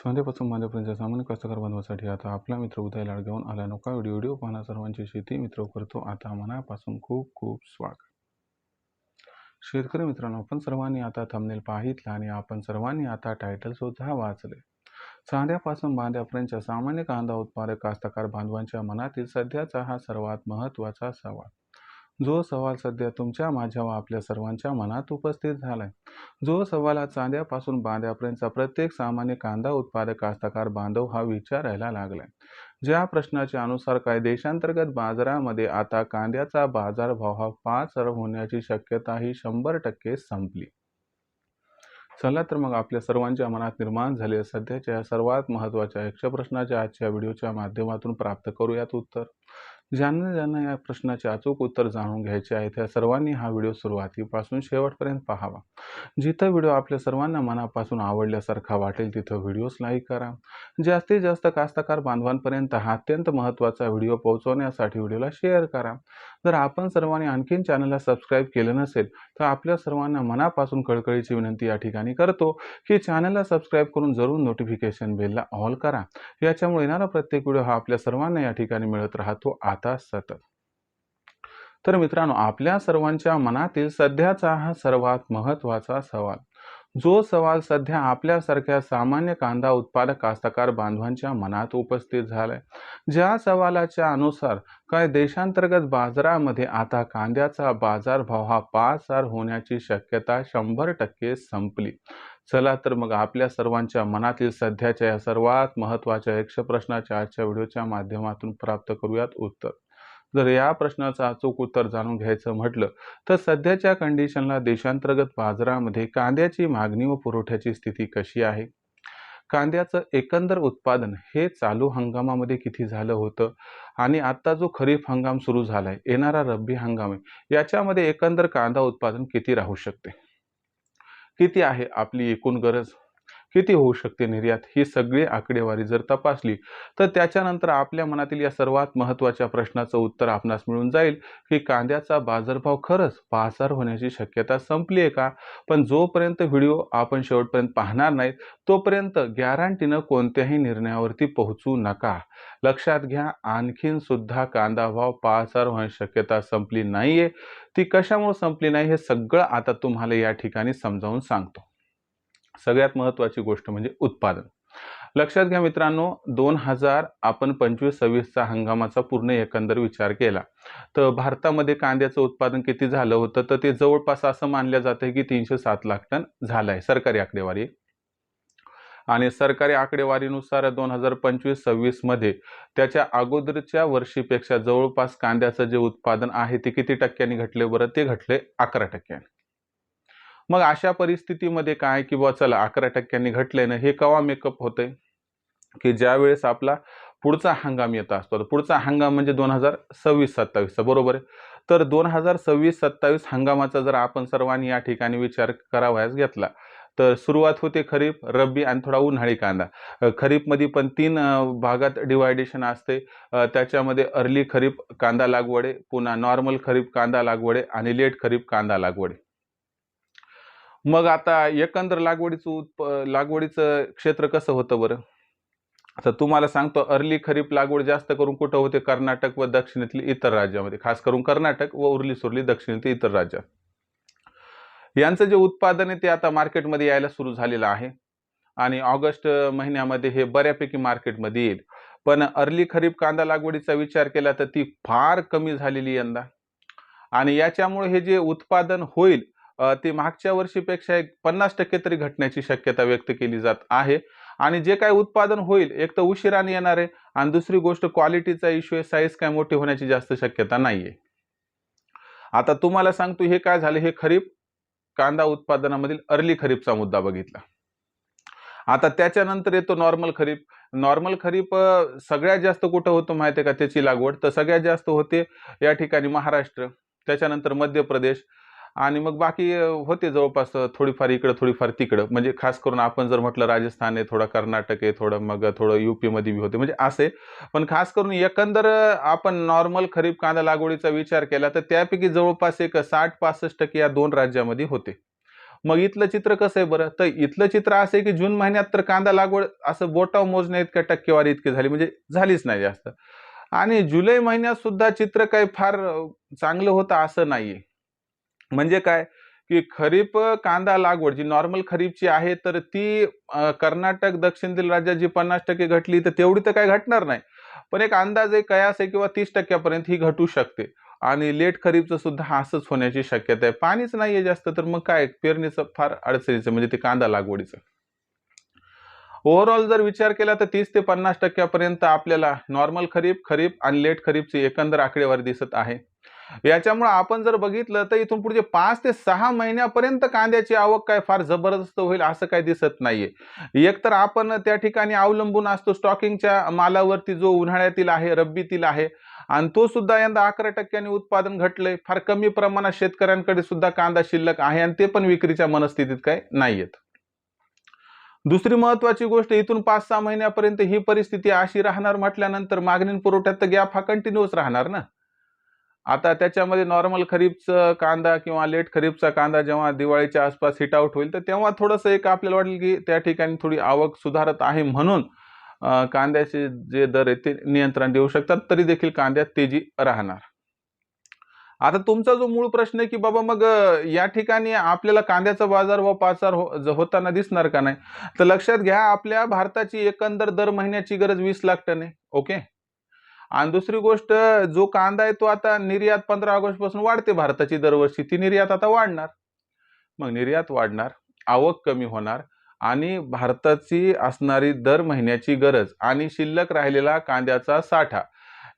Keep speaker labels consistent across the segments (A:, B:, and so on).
A: सोंदेपासून मांदेपर्यंतच्या सामान्य कास्तकार बांधवासाठी आता आपला मित्र उदय लाड घेऊन आला. नौका व्हिडिओ पाहणा सर्वांची शेती मित्र करतो आता मनापासून खूप खूप स्वागत. शेतकरी मित्रांनो, आपण सर्वांनी आता थंबनेल पाहितला आणि आपण सर्वांनी आता टायटल सुद्धा वाचले. चांद्यापासून बांध्यापर्यंतच्या सामान्य कांदा उत्पादक कास्तकार बांधवांच्या मनातील सध्याचा हा सर्वात महत्त्वाचा सवाल, जो सवाल सध्या तुमच्या माझ्या व आपल्या सर्वांच्या मनात उपस्थित झालाय. जो सवाल हा चांद्यापासून बांध्यापर्यंतचा प्रत्येक सामान्य कांदा उत्पादक कास्तकार बांधव हा विचारायला लागलाय. ज्या प्रश्नाच्या अनुसार काय देशांतर्गत बाजारामध्ये आता कांद्याचा बाजारभाव हा 5 होण्याची शक्यता ही 100% संपली. चला तर मग आपल्या सर्वांच्या मनात निर्माण झालेल्या सध्याच्या सर्वात महत्त्वाच्या यक्ष प्रश्नाच्या आजच्या व्हिडिओच्या माध्यमातून प्राप्त करूयात उत्तर. ज्यांना या प्रश्नाचे अचूक उत्तर जाणून घ्यायचे आहे त्या सर्वांनी हा व्हिडिओ सुरुवातीपासून शेवटपर्यंत पाहावा. जिथं व्हिडिओ आपल्या सर्वांना मनापासून आवडल्यासारखा वाटेल तिथं व्हिडिओस लाईक करा. जास्तीत जास्त कास्तकार बांधवांपर्यंत हा अत्यंत महत्त्वाचा व्हिडिओ पोहोचवण्यासाठी व्हिडिओला शेअर करा. जर आपण सर्वांनी आणखीन चॅनलला सबस्क्राईब केलं नसेल तर आपल्या सर्वांना मनापासून कळकळीची विनंती या ठिकाणी करतो की चॅनलला सबस्क्राईब करून जरूर नोटिफिकेशन बेलला ऑल करा. याच्यामुळे येणारा प्रत्येक व्हिडिओ हा आपल्या सर्वांना या ठिकाणी मिळत राहतो आता सतत. तर मित्रांनो, आपल्या सर्वांच्या मनातील सध्याचा हा सर्वात महत्त्वाचा सवाल, जो सवाल सध्या आपल्यासारख्या सामान्य कांदा उत्पादक कास्तकार बांधवांच्या मनात उपस्थित झालाय. ज्या सवालाच्या अनुसार काय देशांतर्गत बाजारामध्ये आता कांद्याचा बाजारभाव हा 5 होण्याची शक्यता 100% संपली. चला तर मग आपल्या सर्वांच्या मनातील सध्याच्या या सर्वात महत्त्वाच्या यक्ष प्रश्नाच्या आजच्या व्हिडिओच्या माध्यमातून प्राप्त करूयात उत्तर. जर या प्रश्नाचं अचूक उत्तर जाणून घ्यायचं म्हटलं तर सध्याच्या कंडिशनला देशांतर्गत बाजारामध्ये कांद्याची मागणी व पुरवठ्याची स्थिती कशी आहे, कांद्याचं एकंदर उत्पादन हे चालू हंगामामध्ये किती झालं होतं आणि आता जो खरीप हंगाम सुरू झालाय, येणारा रब्बी हंगाम आहे, याच्यामध्ये एकंदर कांदा उत्पादन किती राहू शकते, किती आहे आपली एकूण गरज, किती होऊ शकते निर्यात, ही सगळी आकडेवारी जर तपासली तर त्याच्यानंतर आपल्या मनातील या सर्वात महत्त्वाच्या प्रश्नाचं उत्तर आपणास मिळून जाईल की कांद्याचा बाजारभाव खरंच 5 होण्याची शक्यता संपली आहे का. पण जोपर्यंत व्हिडिओ आपण शेवटपर्यंत पाहणार नाही तोपर्यंत गॅरंटीनं कोणत्याही निर्णयावरती पोहोचू नका. लक्षात घ्या, आणखीन सुद्धा कांदा भाव 5 होण्याची शक्यता संपली नाहीये. ती कशामुळे संपली नाही हे सगळं आता तुम्हाला या ठिकाणी समजावून सांगतो. सगळ्यात महत्त्वाची गोष्ट म्हणजे उत्पादन. लक्षात घ्या मित्रांनो, 2025-26 हंगामाचा पूर्ण एकंदर विचार केला तर भारतामध्ये कांद्याचं उत्पादन किती झालं होतं तर ते जवळपास असं मानलं जातं की 307 लाख टन झालं आहे, सरकारी आकडेवारी. आणि सरकारी आकडेवारीनुसार 2025-26 मध्ये त्याच्या अगोदरच्या वर्षीपेक्षा जवळपास कांद्याचं जे उत्पादन आहे ते किती टक्क्यांनी घटले बरं, ते घटले 11%. मग अशा परिस्थितीमध्ये काय की बुवा चला 11%नी घटले ना, हे केव्हा मेकअप होतंय की ज्या वेळेस आपला पुढचा हंगाम येत असतो. तर पुढचा हंगाम म्हणजे 2026-27 बरोबर आहे. तर 2026-27 हंगामाचा जर आपण सर्वांनी या ठिकाणी विचार करावयास घेतला तर सुरुवात होते खरीप, रब्बी आणि थोडा उन्हाळी कांदा. खरीपमध्ये पण 3 भागात डिवायडेशन असते. त्याच्यामध्ये अर्ली खरीप कांदा लागवड आहे, पुन्हा नॉर्मल खरीप कांदा लागवड आहे आणि लेट खरीप कांदा लागवड आहे. मग आता एकंदर लागवडीचं क्षेत्र कसं होतं बरं, तर तुम्हाला सांगतो. अर्ली खरीप लागवड जास्त करून कुठं होते, कर्नाटक व दक्षिणेतील इतर राज्यामध्ये, खास करून कर्नाटक व उरली सुरली दक्षिणेतील इतर राज्यात. यांचं जे उत्पादन आहे ते आता मार्केटमध्ये यायला सुरू झालेलं आहे आणि ऑगस्ट महिन्यामध्ये हे बऱ्यापैकी मार्केटमध्ये येईल. पण अर्ली खरीप कांदा लागवडीचा विचार केला तर ती फार कमी झालेली यंदा आणि याच्यामुळे हे जे उत्पादन होईल ते मागच्या वर्षीपेक्षा 50% तरी घटण्याची शक्यता व्यक्त केली जात आहे. आणि जे काही उत्पादन होईल एक तर उशिराने येणार आहे आणि दुसरी गोष्ट क्वालिटीचा इश्यू आहे, साईज काय मोठी होण्याची जास्त शक्यता नाहीये. आता तुम्हाला सांगतो हे काय झाले, हे खरीप कांदा उत्पादनामधील अर्ली खरीपचा मुद्दा बघितला. आता त्याच्यानंतर येतो नॉर्मल खरीप. नॉर्मल खरीप सगळ्यात जास्त कुठं होतं माहिती आहे का त्याची लागवड, तर सगळ्यात जास्त होते या ठिकाणी महाराष्ट्र, त्याच्यानंतर मध्य प्रदेश आणि मग बाकी होते जवळपास थोडीफार इकडं थोडीफार तिकडं. म्हणजे खास करून आपण जर म्हटलं राजस्थान आहे, थोडं कर्नाटक आहे, थोडं UP मध्ये होते, म्हणजे असे. पण खास करून एकंदर आपण नॉर्मल खरीप कांदा लागवडीचा विचार केला तर त्यापैकी जवळपास एक 60-65% या 2 राज्यामध्ये होते. मग इथलं चित्र कसं आहे बरं, तर इथलं चित्र असं आहे की जून महिन्यात तर कांदा लागवड असं बोटावर मोजण्या इतक्या टक्केवारी इतकी झाली, म्हणजे झालीच नाही जास्त. आणि जुलै महिन्यात सुद्धा चित्र काही फार चांगलं होतं असं नाहीये. म्हणजे काय, की खरीप कांदा लागवड जी नॉर्मल खरीपची आहे, तर ती कर्नाटक, दक्षिणेतील राज्यात जी 50% घटली, तर तेवढी तर काही घटणार नाही. पण एक अंदाजे कयास आहे किंवा 30% पर्यंत ही घटू शकते. आणि लेट खरीपचं सुद्धा असंच होण्याची शक्यता आहे. पाणीच नाहीये जास्त, तर मग काय पेरणीचं फार अडचणीचं म्हणजे ते कांदा लागवडीचं. ओव्हरऑल जर विचार केला तर 30 ते 50% पर्यंत आपल्याला नॉर्मल खरीप, खरीप आणि लेट खरीपची एकंदर आकडेवारी दिसत आहे. याच्यामुळे आपण जर बघितलं तर इथून पुढचे 5 ते 6 महिन्यापर्यंत कांद्याची आवक काय फार जबरदस्त होईल असं काही दिसत नाहीये. एकतर आपण त्या ठिकाणी अवलंबून असतो स्टॉकिंगच्या मालावरती, जो उन्हाळ्यातील आहे, रब्बीतील आहे, आणि तो सुद्धा यंदा 11% उत्पादन घटलंय. फार कमी प्रमाणात शेतकऱ्यांकडे सुद्धा कांदा शिल्लक आहे आणि ते पण विक्रीच्या मनस्थितीत काय नाहीयेत. दुसरी महत्वाची गोष्ट, इथून 5-6 महिन्यापर्यंत ही परिस्थिती अशी राहणार म्हटल्यानंतर मागणी आणि पुरवठ्यात तर गॅप हा कंटिन्यूअस राहणार ना. आता त्याच्यामध्ये नॉर्मल खरीपचं कांदा किंवा लेट खरीपचा कांदा जेव्हा दिवाळीच्या आसपास हिट आउट होईल, तर तेव्हा थोडंसं एक आपल्याला वाटेल की त्या ठिकाणी थोडी आवक सुधारत आहे, म्हणून कांद्याचे जे दर आहेत ते नियंत्रण देऊ शकतात, तरी देखील कांद्यात तेजी राहणार. आता तुमचा जो मूळ प्रश्न आहे की बाबा मग या ठिकाणी आपल्याला कांद्याचा बाजारभाव पाचार होताना दिसणार का नाही, तर लक्षात घ्या, आपल्या भारताची एकंदर दर महिन्याची गरज 20 लाख टन आहे. ओके. आणि दुसरी गोष्ट, जो कांदा आहे तो आता निर्यात 15 ऑगस्ट पासून वाढते भारताची दरवर्षी, ती निर्यात आता वाढणार. मग निर्यात वाढणार, आवक कमी होणार, आणि भारताची असणारी दर महिन्याची गरज आणि शिल्लक राहिलेला कांद्याचा साठा,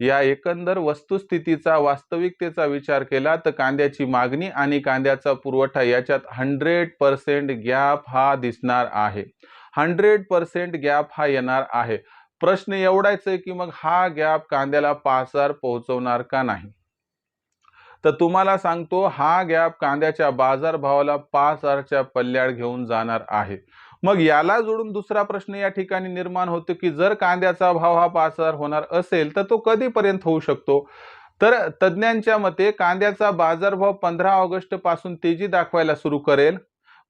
A: या एकंदर वस्तुस्थितीचा, वास्तविकतेचा विचार केला तर कांद्याची मागणी आणि कांद्याचा पुरवठा याच्यात 100% गॅप हा दिसणार आहे. 100% गॅप हा येणार आहे. प्रश्न एवढाच आहे की मग हा गॅप कांद्याला 5,000 पोहोचवणार का नाही. तर तुम्हाला सांगतो, हा गॅप कांद्याच्या बाजारभावाला 5,000च्या पल्ल्यात घेऊन जाणार आहे. मग याला जोडून दुसरा प्रश्न या ठिकाणी निर्माण होतो की जर कांद्याचा भाव हा 5,000 होणार असेल तर तो कधीपर्यंत होऊ शकतो. तर तज्ज्ञांच्या मते कांद्याचा बाजारभाव 15 ऑगस्ट पासून तेजी दाखवायला सुरू करेल.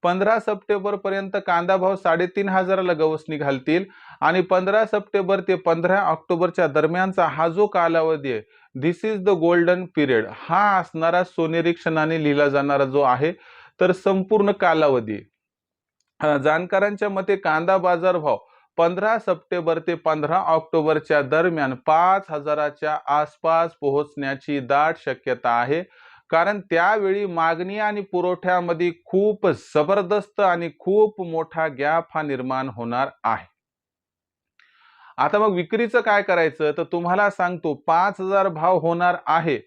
A: 15 सप्टेंबर पर्यंत कांदा भाव 3,500ला गवसणी घालतील, आणि 15 सप्टेंबर ते 15 ऑक्टोबरच्या दरम्यानचा हा जो कालावधी आहे, this is the golden period, हा असणारा सोनेरी क्षणाने लिहिला जाणारा जो आहे, तर संपूर्ण कालावधी. जाणकारांच्या मते कांदा बाजार भाव 15 सप्टेंबर ते 15 ऑक्टोबरच्या दरम्यान 5,000च्या आसपास पोहोचण्याची दाट शक्यता आहे, कारण त्यावेळी मागणी आणि पुरवठ्यामध्ये खूप जबरदस्त आणि खूप मोठा गॅप हा निर्माण होणार आहे. आता मग विक्रीचं काय करायचं, तर तुम्हाला सांगतो, 5,000 भाव होणार आहे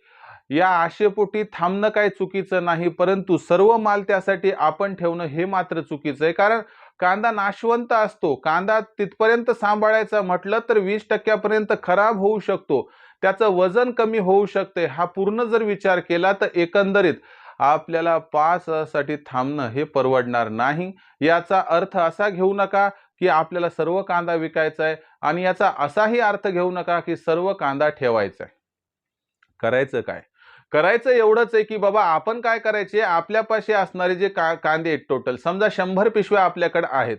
A: या आशेपोटी थांबणं काही चुकीचं नाही, परंतु सर्व माल त्यासाठी आपण ठेवणं हे मात्र चुकीचं आहे. कारण कांदा नाशवंत असतो. कांदा तिथपर्यंत सांभाळायचा म्हटलं तर 20% पर्यंत खराब होऊ शकतो. त्याचं वजन कमी होऊ शकते. हा पूर्ण जर विचार केला तर एकंदरीत आपल्याला 5 साठी थांबणं हे परवडणार नाही. याचा अर्थ असा घेऊ नका की आपल्याला सर्व कांदा विकायचा आहे, आणि याचा असाही अर्थ घेऊ नका की सर्व कांदा ठेवायचा आहे. करायचं काय? करायचं एवढंच आहे की बाबा आपण काय करायचे, आपल्यापाशी असणारे जे कांदे आहेत, टोटल समजा 100 पिशव्या आपल्याकडे आहेत,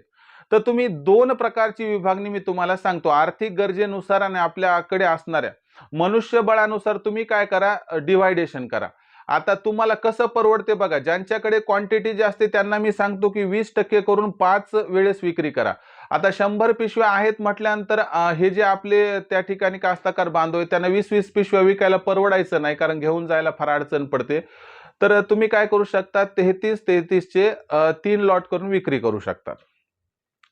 A: तर तुम्ही 2 प्रकारची विभागणी मी तुम्हाला सांगतो. आर्थिक गरजेनुसार आणि आपल्याकडे असणाऱ्या मनुष्यबळानुसार तुम्ही काय करा, डिव्हायडेशन करा. आता तुम्हाला कसं परवडते बघा. ज्यांच्याकडे क्वांटिटी जास्त आहे त्यांना मी सांगतो की 20% करून 5 वेळेस विक्री करा. आता 100 पिशव्या आहेत म्हटल्यानंतर हे जे आपले त्या ठिकाणी कास्तकार बांधव आहेत, त्यांना 20-20 पिशव्या विकायला परवडायचं नाही, कारण घेऊन जायला फार अडचण पडते. तर तुम्ही काय करू शकता, 33-33 चे 3 लॉट करून विक्री करू शकतात.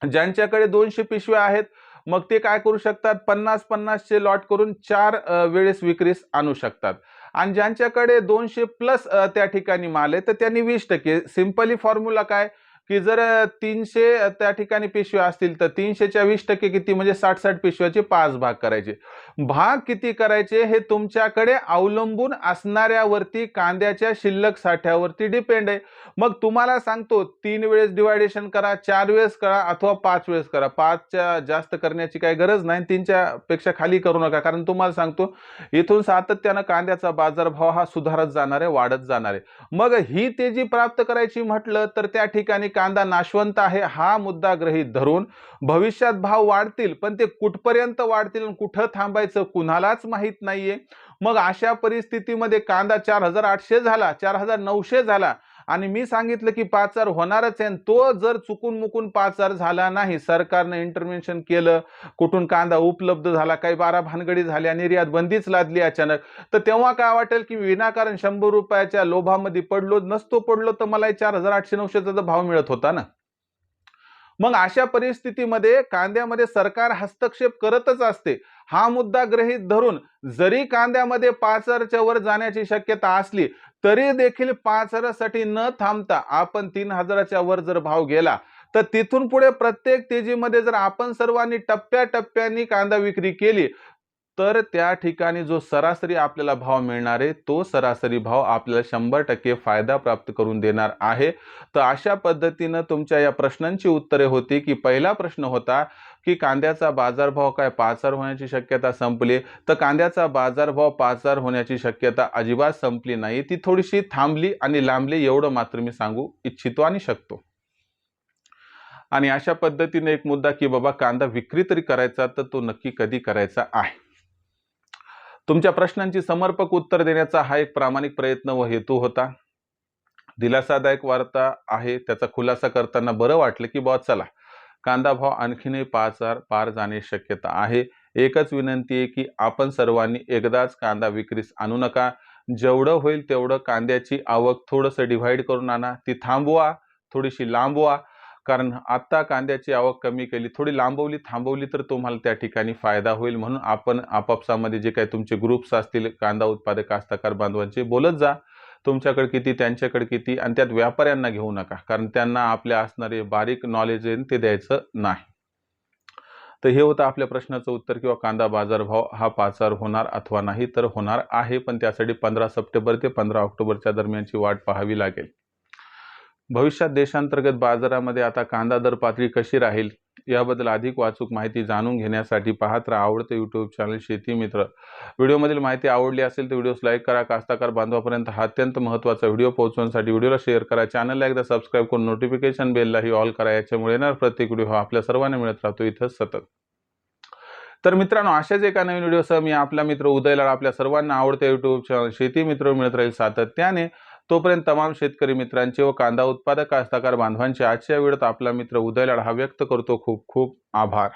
A: ज्यांच्याकडे 200 पिशव्या आहेत, मग ते काय करू शकतात, 50-50 चे लॉट करून 4 वेळेस विक्रीस आणू शकतात. आणि ज्यांच्याकडे 200 प्लस त्या ठिकाणी माल आहे, तर त्यांनी 20%. सिंपली फॉर्म्युला काय, की जर 300 त्या ठिकाणी पिशव्या असतील तर 300च्या 20% किती म्हणजे 60 पिशव्याचे 5 भाग करायचे. भाग किती करायचे हे तुमच्याकडे अवलंबून असणाऱ्यावरती कांद्याच्या शिल्लक साठ्यावरती डिपेंड आहे. मग तुम्हाला सांगतो 3 वेळेस डिवायडेशन करा, 4 वेळेस करा अथवा 5 वेळेस करा. 5च्या जास्त करण्याची काही गरज नाही, 3च्या पेक्षा खाली करू नका. कारण तुम्हाला सांगतो इथून सातत्यानं कांद्याचा बाजारभाव हा सुधारत जाणार आहे, वाढत जाणार आहे. मग ही तेजी प्राप्त करायची म्हटलं तर त्या ठिकाणी कांदा नाशवंत आहे हा मुद्दा गृहीत धरून भविष्यात भाव वाढतील, पण ते कुठपर्यंत वाढतील आणि कुठं थांबायचं कुणालाच माहित नाहीये. मग अशा परिस्थितीमध्ये कांदा 4800 झाला, 4900 झाला आणि मी सांगितलं की 5000 होणारच आहे. तो जर चुकून मुकून 5000 झाला नाही, सरकारने इंटरव्हेन्शन केलं, कुठून कांदा उपलब्ध झाला, काही 12 भानगडी झाल्या, निर्यात बंदीच लादली अचानक, तर तेव्हा काय वाटेल की विनाकारण 100 रुपयाच्या लोभामध्ये पडलो पडलो तर मला 4800-900चा भाव मिळत होता ना. मग अशा परिस्थितीमध्ये कांद्यामध्ये सरकार हस्तक्षेप करतच असते. हा मुद्दा गृहीत धरून जरी कांद्यामध्ये 5000च्या वर जाण्याची शक्यता असली तरी देखील 5000 साठी न थांबता आपण 3000च्या वर जर भाव गेला तर तिथून पुढे प्रत्येक तेजीमध्ये जर आपण सर्वांनी टप्प्याटप्प्याने कांदा विक्री केली तर त्या ठिकाणी जो सरासरी आपल्याला भाव मिळणार आहे तो सरासरी भाव आपल्याला 100% फायदा प्राप्त करून देणार आहे. तर अशा पद्धतीनं तुमच्या या प्रश्नांची उत्तरे होती की पहिला प्रश्न होता की कांद्याचा बाजारभाव काय 5000 होण्याची शक्यता संपली, तर कांद्याचा बाजारभाव 5000 होण्याची शक्यता अजिबात संपली नाही, ती थोडीशी थांबली आणि लांबली एवढं मात्र मी सांगू इच्छितो आणि शकतो. आणि अशा पद्धतीने एक मुद्दा की बाबा कांदा विक्री तरी करायचा तर तो नक्की कधी करायचा आहे. तुमच्या प्रश्नांची समर्पक उत्तर देण्याचा हा एक प्रामाणिक प्रयत्न व हेतू होता. दिलासादायक वार्ता आहे, त्याचा खुलासा करताना बरं वाटलं की बाबा चला कांदा भाव आणखीनही 5000 पार जाण्याची शक्यता आहे. एकच विनंती आहे की आपण सर्वांनी एकदाच कांदा विक्रीस आणू नका. जेवढं होईल तेवढं कांद्याची आवक थोडंसं डिव्हाइड करून आणा, ती थांबवा, थोडीशी लांबवा. कारण आता कांद्याची आवक कमी केली, थोडी लांबवली थांबवली तर तुम्हाला त्या ठिकाणी फायदा होईल. म्हणून आपण आपापसामध्ये जे काही तुमचे ग्रुप्स असतील कांदा उत्पादक कास्तकार बांधवांचे बोलत जा, तुमच्याकडे किती त्यांच्याकडे किती, आणि त्यात व्यापाऱ्यांना घेऊ नका कारण त्यांना आपल्या असणारे बारीक नॉलेज आहे ते द्यायचं नाही. तर हे होतं आपल्या प्रश्नाचं उत्तर किंवा कांदा बाजारभाव हा 5000 होणार अथवा नाही, तर होणार आहे, पण त्यासाठी 15 सप्टेंबर ते 15 ऑक्टोबरच्या दरम्यानची वाट पाहावी लागेल. भविष्यात देशांतर्गत बाजारामध्ये आता कांदा दर पातळी कशी राहील याबद्दल अधिक वाचूक माहिती जाणून घेण्यासाठी पाहत राहा आवडते यूट्यूब चॅनल शेती मित्र. व्हिडिओमधील माहिती आवडली असेल तर व्हिडिओस लाईक करा. कास्तकार बांधवापर्यंत हा अत्यंत महत्त्वाचा व्हिडिओ पोहोचवण्यासाठी व्हिडिओला शेअर करा. चॅनलला एकदा सबस्क्राईब करून नोटिफिकेशन बेललाही ऑल करा. याच्यामुळे येणार प्रत्येक व्हिडिओ हा आपल्या सर्वांना मिळत राहतो इथं सतत. तर मित्रांनो, अशाच एका नवीन व्हिडिओसह मी आपला मित्र उदय लाड आपल्या सर्वांना आवडते यूट्यूब चॅनल शेती मित्र मिळत राहील सातत्याने. तोपर्यंत तमाम शेतकरी मित्रांचे व कांदा उत्पादक कास्तकार बांधवांचे आजच्या व्हिडिओत आपला मित्र उदय लाड हा व्यक्त करतो खूप खूप आभार.